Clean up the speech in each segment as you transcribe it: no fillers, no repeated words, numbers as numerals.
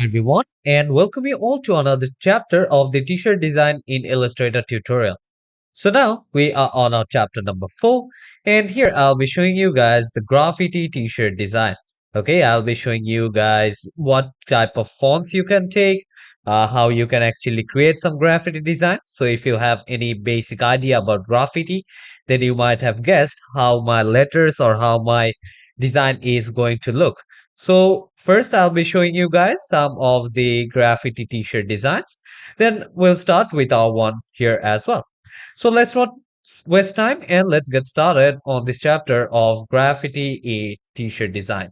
everyone, and welcome you all to another chapter of the t-shirt design in Illustrator tutorial. So now we are on our chapter number 4, and here I'll be showing you guys the graffiti t-shirt design. Okay, I'll be showing you guys what type of fonts you can take, how you can actually create some graffiti design. So if you have any basic idea about graffiti, then you might have guessed how my letters or how my design is going to look. So first I'll be showing you guys some of the graffiti t-shirt designs. Then we'll start with our one here as well. So let's not waste time and let's get started on this chapter of graffiti a t-shirt design.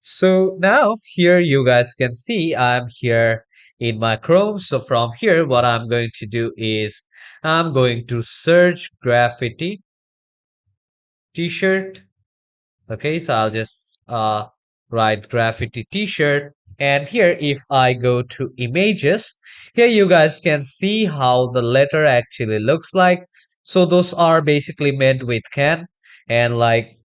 So now here you guys can see I'm here in my Chrome. So from here what I'm going to do is I'm going to search graffiti t-shirt. Okay, so I'll just write graffiti t-shirt. And here, if I go to images, here you guys can see how the letter actually looks like. So those are basically made with can and like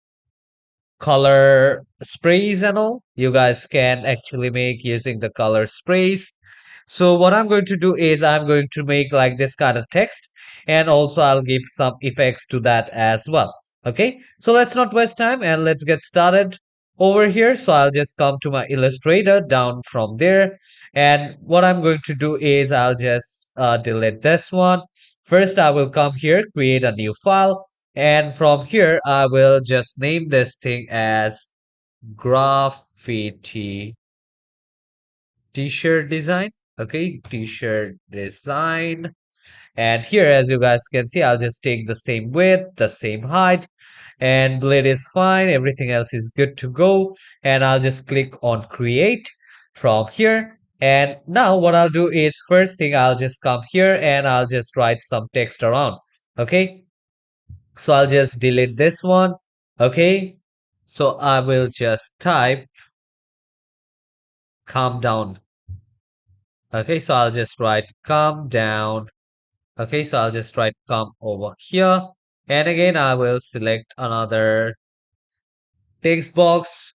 color sprays and all. You guys can actually make using the color sprays. So what I'm going to do is I'm going to make like this kind of text and also I'll give some effects to that as well. Okay, so let's not waste time and let's get started over here. So I'll just come to my Illustrator down from there. And what I'm going to do is I'll just delete this one. First, I will come here, create a new file. And from here, I will just name this thing as graffiti t-shirt design. Okay, t-shirt design. And here, as you guys can see, I'll just take the same width, the same height, and blade is fine. Everything else is good to go. And I'll just click on create from here. And now what I'll do is first thing I'll just come here and I'll just write some text around. Okay, so I'll just delete this one. Okay, so I will just type calm down. Okay, so I'll just write calm down. Okay, so I'll just write come over here. And again, I will select another text box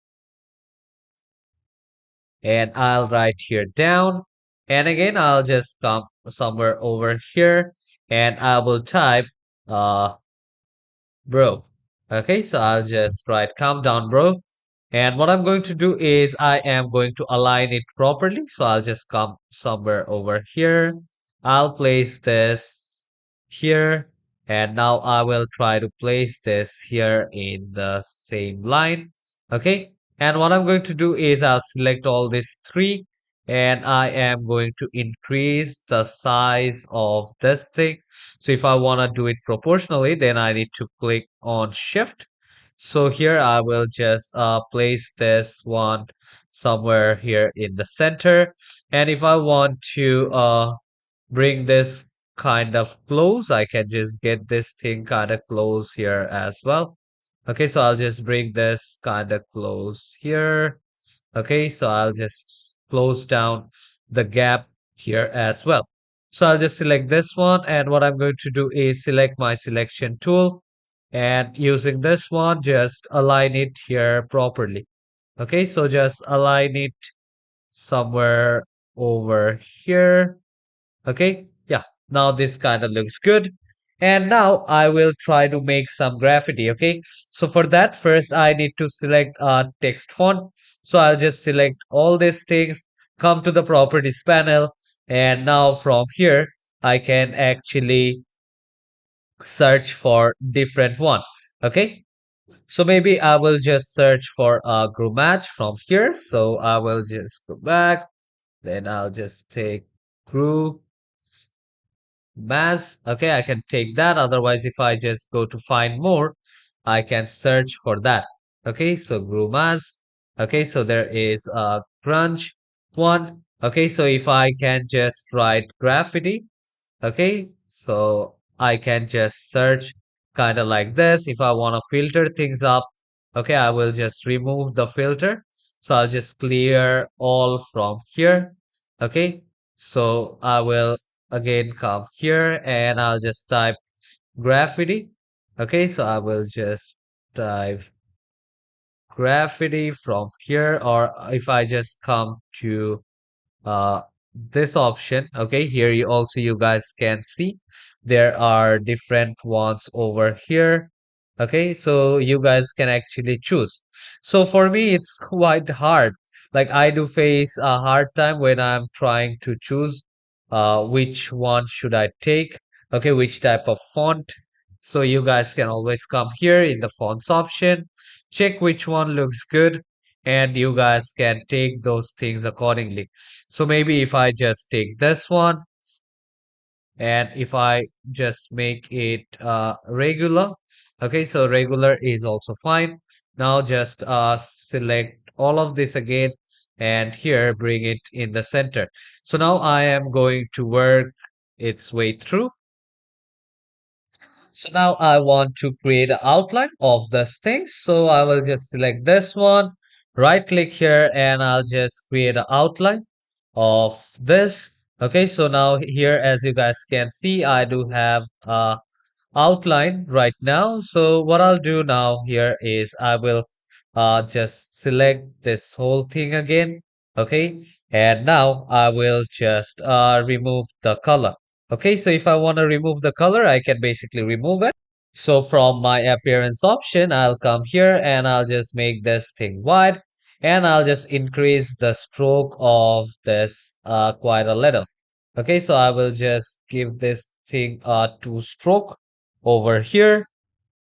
and I'll write here down. And again, I'll just come somewhere over here and I will type, uh, bro. Okay, so I'll just write calm down, bro. And what I'm going to do is I am going to align it properly. So I'll just come somewhere over here. I'll place this here. And now I will try to place this here in the same line. Okay. And what I'm going to do is I'll select all these three and I am going to increase the size of this thing. So if I want to do it proportionally, then I need to click on shift. So here I will just place this one somewhere here in the center. And if I want to bring this kind of close, I can just get this thing kind of close here as well. Okay, so I'll just bring this kind of close here. Okay, so I'll just close down the gap here as well. So I'll just select this one and what I'm going to do is select my selection tool and using this one just align it here properly. Okay, so just align it somewhere over here. Okay, yeah, now this kind of looks good. And now I will try to make some graffiti. Okay, so for that, first I need to select a text font. So I'll just select all these things, come to the properties panel, and now from here I can actually search for different one. Okay, so maybe I will just search for a group match from here. So I will just go back, then I'll just take group Mass. Okay, I can take that. Otherwise, if I just go to find more, I can search for that. Okay, so Grumas. Okay, so there is a crunch one. Okay, so if I can just write graffiti, okay, so I can just search kind of like this. If I want to filter things up, okay, I will just remove the filter. So I'll just clear all from here. Okay, so I will again come here and I'll just type graffiti. Okay, so I will just type graffiti from here, or if I just come to uh this option. Okay, here you also you guys can see there are different ones over here. Okay, so you guys can actually choose. So for me it's quite hard. Like I do face a hard time when I'm trying to choose which one should I take. Okay, which type of font. So you guys can always come here in the fonts option, check which one looks good, and you guys can take those things accordingly. So maybe if I just take this one and if I just make it regular, okay, so regular is also fine. Now just select all of this again and here bring it in the center. So now I am going to work its way through. So now I want to create an outline of this thing. So I will just select this one, right click here, and I'll just create an outline of this. Okay, so now here, as you guys can see, I do have a outline right now. So what I'll do now here is I will just select this whole thing again. Okay, and now I will just remove the color. Okay, so if I want to remove the color, I can basically remove it. So from my appearance option, I'll come here and I'll just make this thing wide and I'll just increase the stroke of this quite a little. Okay, so I will just give this thing a two stroke over here.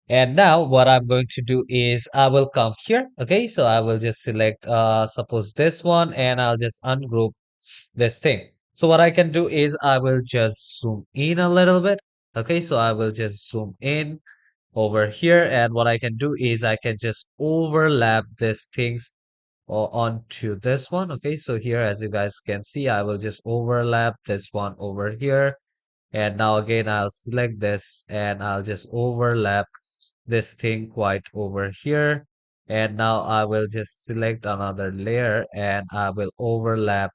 And now what I'm going to do is I will come here. Okay, so I will just select suppose this one and I'll just ungroup this thing. So what I can do is I will just zoom in a little bit. Okay, so I will just zoom in over here and what I can do is I can just overlap these things onto this one. Okay, so here as you guys can see, I will just overlap this one over here and now again I'll select this and I'll just overlap this thing quite over here. And now I will just select another layer and I will overlap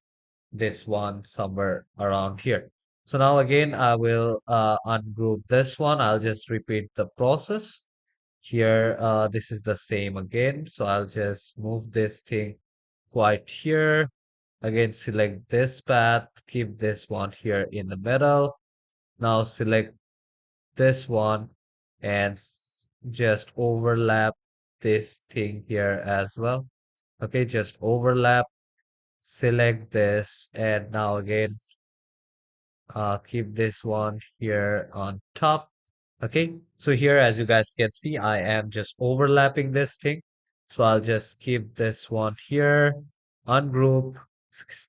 this one somewhere around here. So now again, I will ungroup this one. I'll just repeat the process. Here, this is the same again. So I'll just move this thing quite here. Again, select this path, keep this one here in the middle. Now select this one and just overlap this thing here as well. Okay, just overlap, select this, and now again, keep this one here on top. Okay, so here, as you guys can see, I am just overlapping this thing. So I'll just keep this one here, ungroup,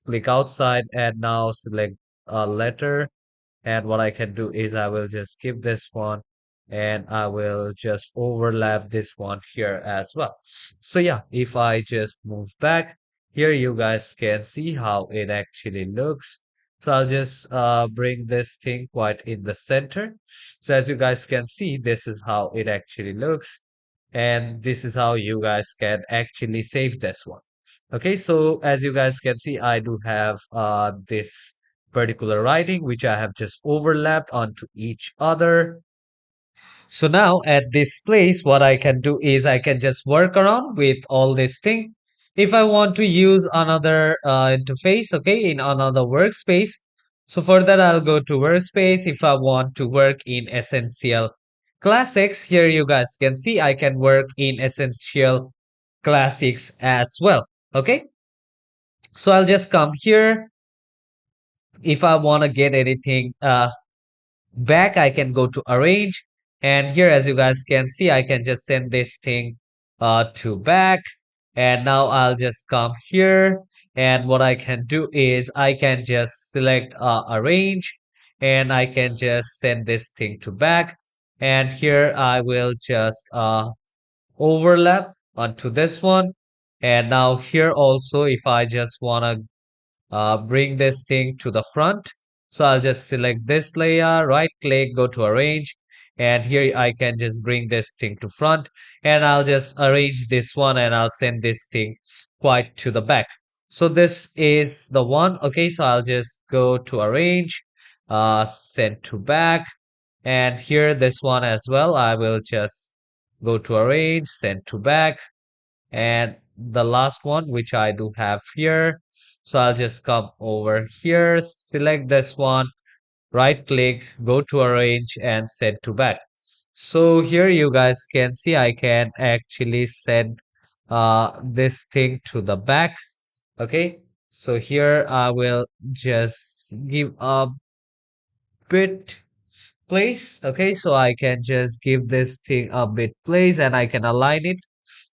click outside, and now select a letter and what I can do is I will just skip this one and I will just overlap this one here as well. So yeah, if I just move back here, you guys can see how it actually looks. So I'll just bring this thing quite in the center. So as you guys can see, this is how it actually looks. And this is how you guys can actually save this one. Okay, so as you guys can see, I do have this particular writing which I have just overlapped onto each other. So now at this place, what I can do is I can just work around with all this thing. If I want to use another interface, okay, in another workspace. So for that, I'll go to workspace. If I want to work in Essential Classics, here you guys can see I can work in Essential Classics as well. Okay, so I'll just come here. If I want to get anything back, I can go to arrange and here as you guys can see I can just send this thing to back and now I'll just come here and what I can do is I can just select arrange and I can just send this thing to back and here I will just overlap onto this one and now here also if I just want to bring this thing to the front. So I'll just select this layer, right click, go to arrange, and here I can just bring this thing to front and I'll just arrange this one and I'll send this thing quite to the back. So this is the one. Okay, so I'll just go to arrange, send to back, and here this one as well. I will just go to arrange, send to back, and the last one, which I do have here. So I'll just come over here, select this one, right click, go to arrange and send to back. So here you guys can see I can actually send this thing to the back. Okay, so here I will just give a bit place. Okay, so I can just give this thing a bit place and I can align it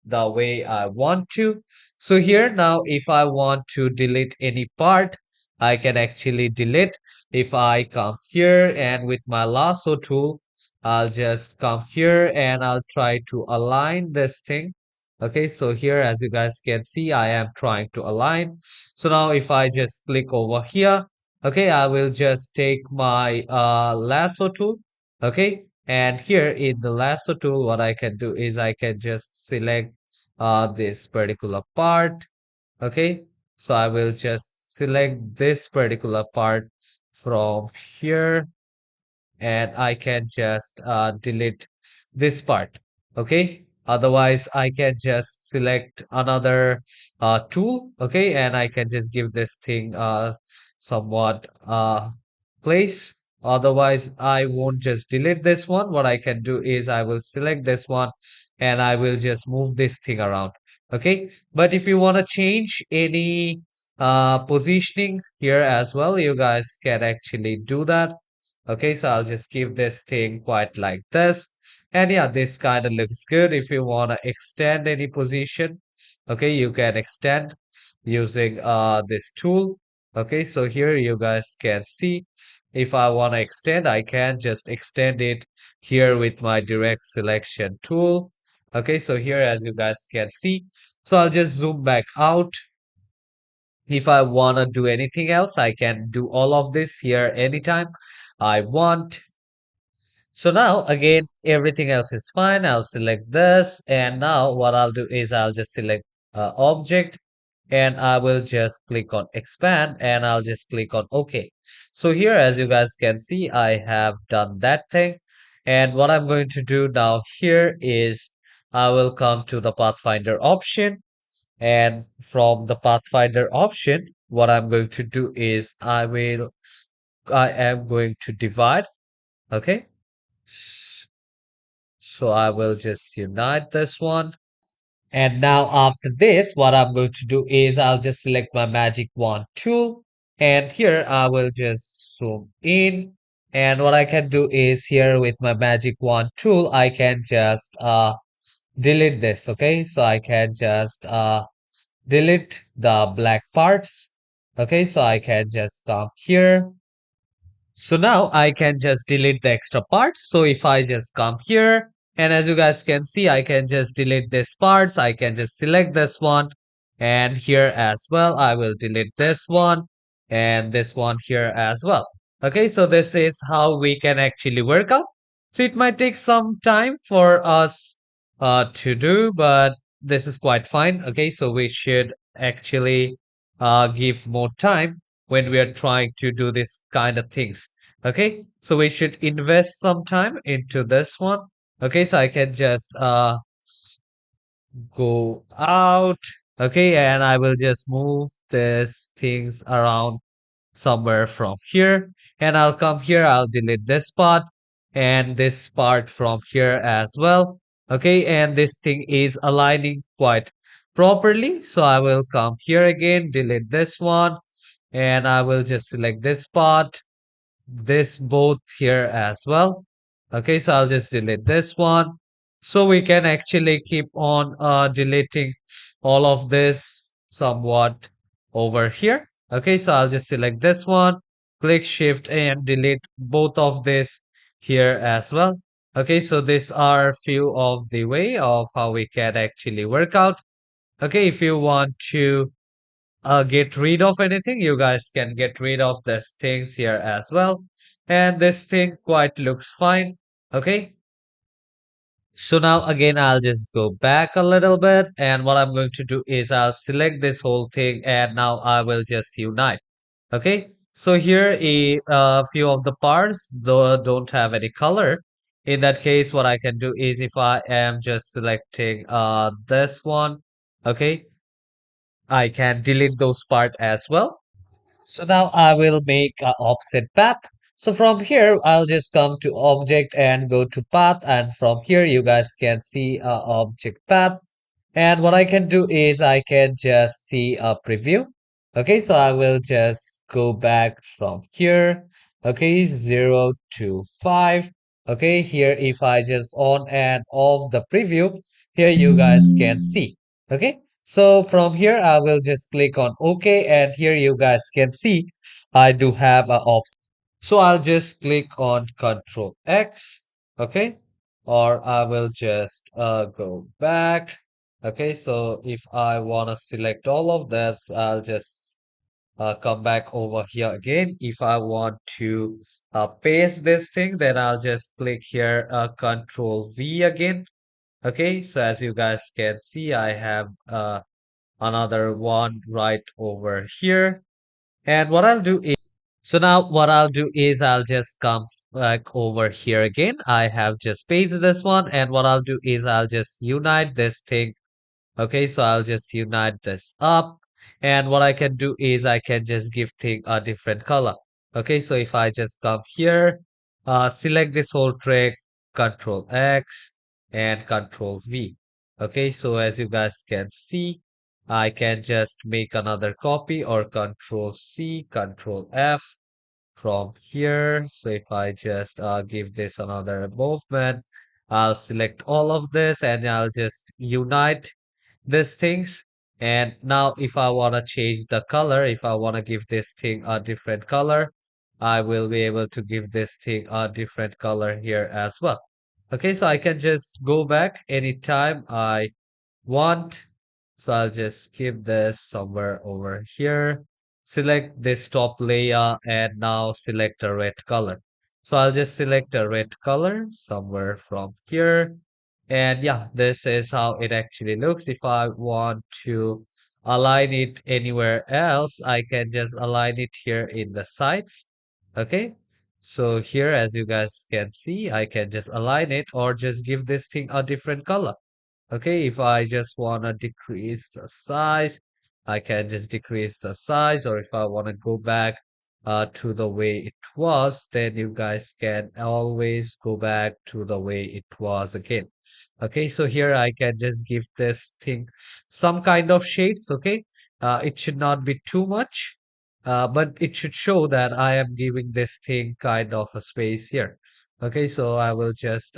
the way I want to. So here now, if I want to delete any part, I can actually delete. If I come here and with my lasso tool, I'll just come here and I'll try to align this thing. Okay, so here, as you guys can see, I am trying to align. So now if I just click over here, okay, I will just take my lasso tool. Okay, and here in the lasso tool, what I can do is I can just select this particular part. Okay, so I will just select this particular part from here and I can just delete this part. Okay, otherwise I can just select another tool. Okay, and I can just give this thing somewhat place. Otherwise, I won't just delete this one. What I can do is I will select this one and I will just move this thing around. Okay, but if you want to change any positioning here as well, you guys can actually do that. Okay, so I'll just keep this thing quite like this. And yeah, this kind of looks good. If you want to extend any position, okay, you can extend using this tool. Okay, so here you guys can see if I want to extend, I can just extend it here with my direct selection tool. Okay, so here as you guys can see, so I'll just zoom back out. If I want to do anything else, I can do all of this here anytime I want. So now again, everything else is fine. I'll select this. And now what I'll do is I'll just select object and I will just click on expand and I'll just click on OK. So here, as you guys can see, I have done that thing. And what I'm going to do now here is I will come to the Pathfinder option. And from the Pathfinder option, what I'm going to do is I am going to divide. Okay. So I will just unite this one. And now after this, what I'm going to do is I'll just select my magic wand tool. And here I will just zoom in. And what I can do is here with my magic wand tool, I can just delete this. Okay. So I can just delete the black parts. Okay. So I can just come here. So now I can just delete the extra parts. So if I just come here and as you guys can see, I can just delete this parts. I can just select this one and here as well. I will delete this one and this one here as well. Okay, so this is how we can actually work out. So it might take some time for us to do, but this is quite fine. Okay, so we should actually give more time when we are trying to do this kind of things. Okay, so we should invest some time into this one. Okay, so I can just go out. Okay, and I will just move these things around somewhere from here. And I'll come here, I'll delete this part and this part from here as well. Okay, and this thing is aligning quite properly. So I will come here again, delete this one, and I will just select this part, this both here as well. Okay, so I'll just delete this one. So we can actually keep on deleting all of this somewhat over here. Okay, so I'll just select this one, click shift and delete both of this here as well. Okay, so these are few of the way of how we can actually work out. Okay, if you want to get rid of anything, you guys can get rid of these things here as well. And this thing quite looks fine. Okay. So now again, I'll just go back a little bit. And what I'm going to do is I'll select this whole thing and now I will just unite. Okay. So here a few of the parts though don't have any color. In that case, what I can do is if I am just selecting this one Okay, I can delete those part as well. So now I will make a offset path. So from here, I'll just come to object and go to path. And from here, you guys can see a object path. And what I can do is I can just see a preview. Okay, so I will just go back from here. Okay, 0 to 5. Okay, here if I just on and off the preview, here you guys can see. Okay, so from here I will just click on OK, and here you guys can see I do have a option. So I'll just click on Control X. Okay, or I will just go back. Okay, so if I want to select all of this, I'll just come back over here again. If I want to paste this thing, then I'll just click here, Control V again. Okay, so as you guys can see, I have another one right over here. And what I'll do is, so now what I'll do is I'll just come back over here again. I have just pasted this one, and what I'll do is I'll just unite this thing. Okay, so I'll just unite this up. And what I can do is I can just give thing a different color. Okay, so if I just come here, select this whole trick, Control X and Control V. Okay, so as you guys can see, I can just make another copy or Control C, Control F from here. So if I just give this another movement, I'll select all of this and I'll just unite these things. And now if I want to change the color, if I want to give this thing a different color, I will be able to give this thing a different color here as well. Okay, so I can just go back anytime I want. So I'll just skip this somewhere over here. Select this top layer and now select a red color. So I'll just select a red color somewhere from here. And yeah, this is how it actually looks. If I want to align it anywhere else, I can just align it here in the sides. Okay. So here, as you guys can see, I can just align it or just give this thing a different color. Okay, if I just want to decrease the size, I can just decrease the size, or if I want to go back to the way it was, then you guys can always go back to the way it was again. Okay, so here I can just give this thing some kind of shades, okay? It should not be too much, but it should show that I am giving this thing kind of a space here. Okay, so I will just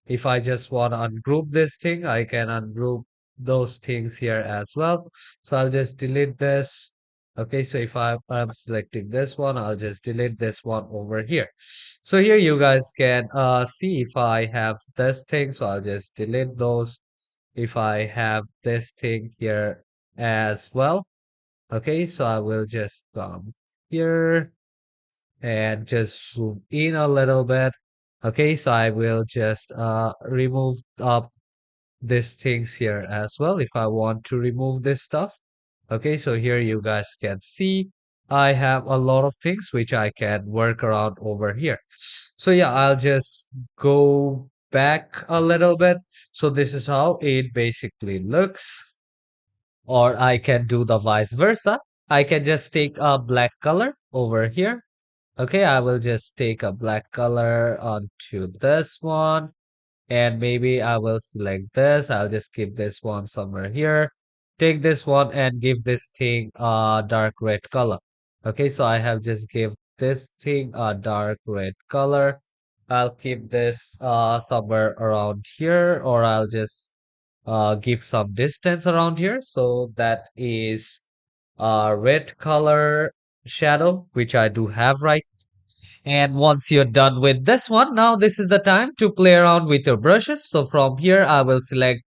if I just want to ungroup this thing, I can ungroup those things here as well. So I'll just delete this. Okay, so if I'm selecting this one, I'll just delete this one over here. So here you guys can see if I have this thing, so I'll just delete those. If I have this thing here as well. Okay, so I will just come here and just zoom in a little bit. Okay, so I will just remove these things here as well if I want to remove this stuff. Okay, so here you guys can see I have a lot of things which I can work around over here. So yeah, I'll just go back a little bit. So this is how it basically looks, or I can do the vice versa. I can just take a black color over here. Okay, I will just take a black color onto this one, and maybe I will select this. I'll just keep this one somewhere here. Take this one and give this thing a dark red color. Okay, so I have just give this thing a dark red color. I'll keep this somewhere around here, or I'll just give some distance around here. So that is a red color shadow, which I do have right. And once you're done with this one, now this is the time to play around with your brushes. So from here, I will select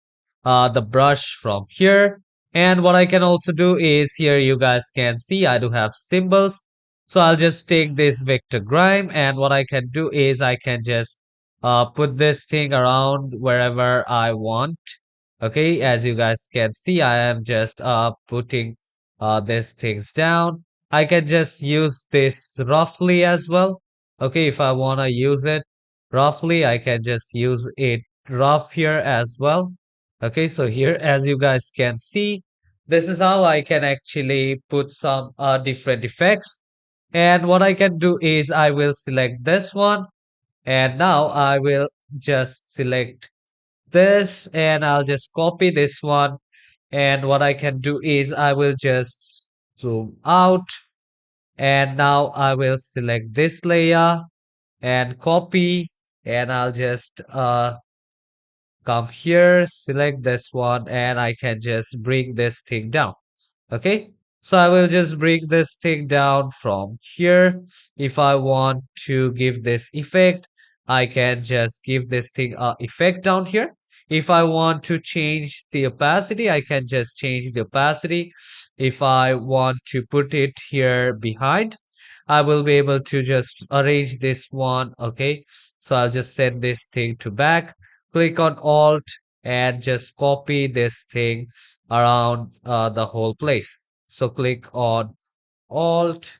the brush from here. And what I can also do is here you guys can see I do have symbols. So I'll just take this vector grime, and what I can do is I can just put this thing around wherever I want. Okay, as you guys can see, I am just putting these things down. I can just use this roughly as well. Okay, if I want to use it roughly, I can just use it rough here as well. Okay, so here, as you guys can see, this is how I can actually put some different effects. And what I can do is I will select this one, and now I will just select this, and I'll just copy this one. And what I can do is I will just zoom out, and now I will select this layer and copy, and I'll just come here, select this one, and I can just bring this thing down. Okay, so I will just bring this thing down from here. If I want to give this effect, I can just give this thing a effect down here. If I want to change the opacity, I can just change the opacity. If I want to put it here behind, I will be able to just arrange this one. Okay, so I'll just send this thing to back, click on Alt, and just copy this thing around the whole place. So click on Alt.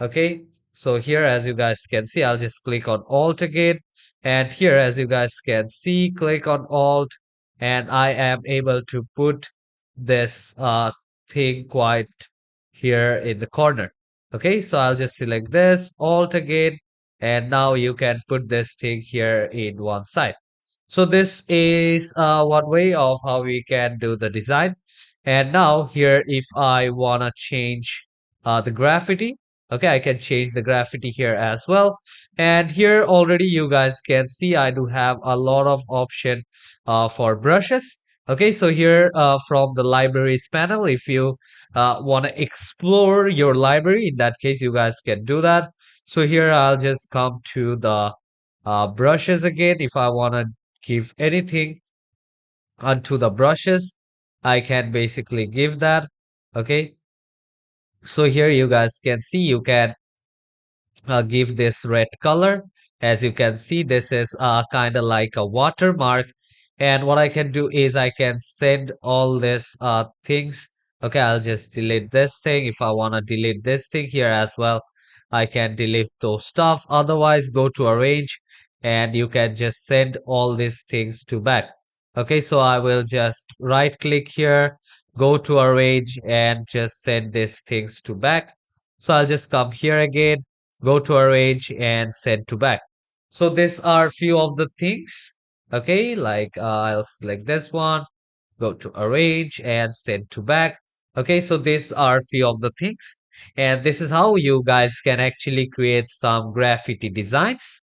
Okay, so here, as you guys can see, I'll just click on Alt again. And here, as you guys can see, click on Alt, and I am able to put this thing quite here in the corner. Okay, so I'll just select this, Alt again, and now you can put this thing here in one side. So this is one way of how we can do the design. And now here, if I wanna change the graffiti, okay, I can change the graffiti here as well. And here already you guys can see I do have a lot of option for brushes. Okay, so here from the libraries panel, if you want to explore your library, in that case, you guys can do that. So here I'll just come to the brushes again. If I want to give anything onto the brushes, I can basically give that. Okay, so here you guys can see you can give this red color. As you can see, this is kind of like a watermark. And what I can do is I can send all this things. Okay, I'll just delete this thing. If I want to delete this thing here as well, I can delete those stuff. Otherwise, go to arrange, and you can just send all these things to back. Okay, so I will just right click here, go to arrange, and just send these things to back. So I'll just come here again, go to arrange, and send to back. So these are few of the things. Okay, like I'll select this one, go to arrange, and send to back. Okay, so these are few of the things, and this is how you guys can actually create some graffiti designs.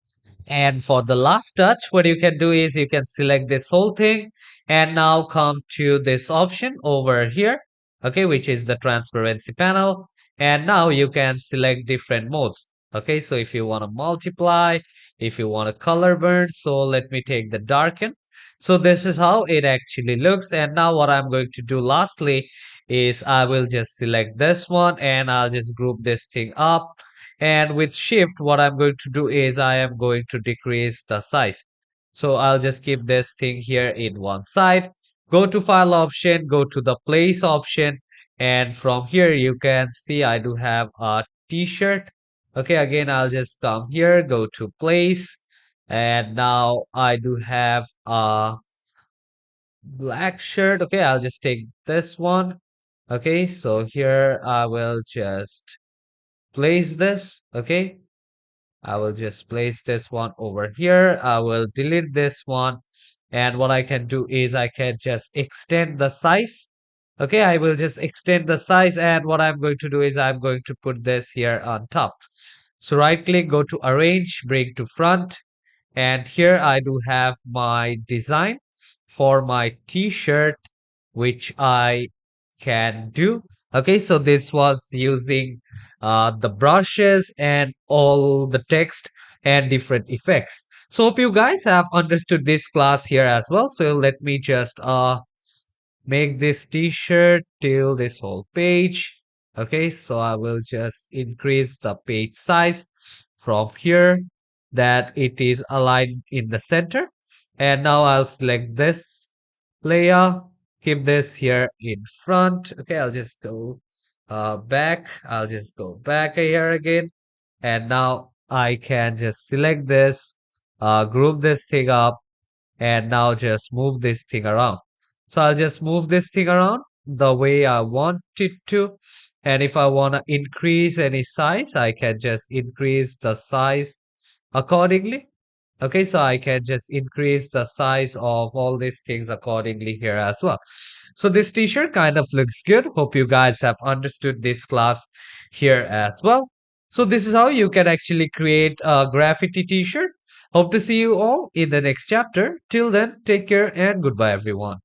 And for the last touch, what you can do is you can select this whole thing and now come to this option over here, okay, which is the transparency panel. And now you can select different modes. Okay, so if you want to multiply, if you want to color burn, so let me take the darken. So this is how it actually looks. And now what I'm going to do lastly is I will just select this one and I'll just group this thing up, and with shift, what I'm going to do is I am going to decrease the size. So I'll just keep this thing here in one side. Go to file option, go to the place option. And from here, you can see I do have a t-shirt. Okay, again, I'll just come here, go to place. And now I do have a black shirt. Okay, I'll just take this one. Okay, so here I will just place this. Okay, I will just place this one over here. I will delete this one. And what I can do is I can just extend the size. Okay, I will just extend the size. And what I'm going to do is I'm going to put this here on top. So right click, go to arrange, bring to front. And here I do have my design for my t-shirt, which I can do. Okay, so this was using the brushes and all the text and different effects. So hope you guys have understood this class here as well. So let me just make this t-shirt till this whole page. Okay, so I will just increase the page size from here that it is aligned in the center. And now I'll select this layer, keep this here in front. Okay, I'll just go back. I'll just go back here again. And now I can just select this, group this thing up, and now just move this thing around. So I'll just move this thing around the way I want it to. And if I want to increase any size, I can just increase the size accordingly. Okay, so I can just increase the size of all these things accordingly here as well. So this t-shirt kind of looks good. Hope you guys have understood this class here as well. So this is how you can actually create a graffiti t-shirt. Hope to see you all in the next chapter. Till then, take care and goodbye everyone.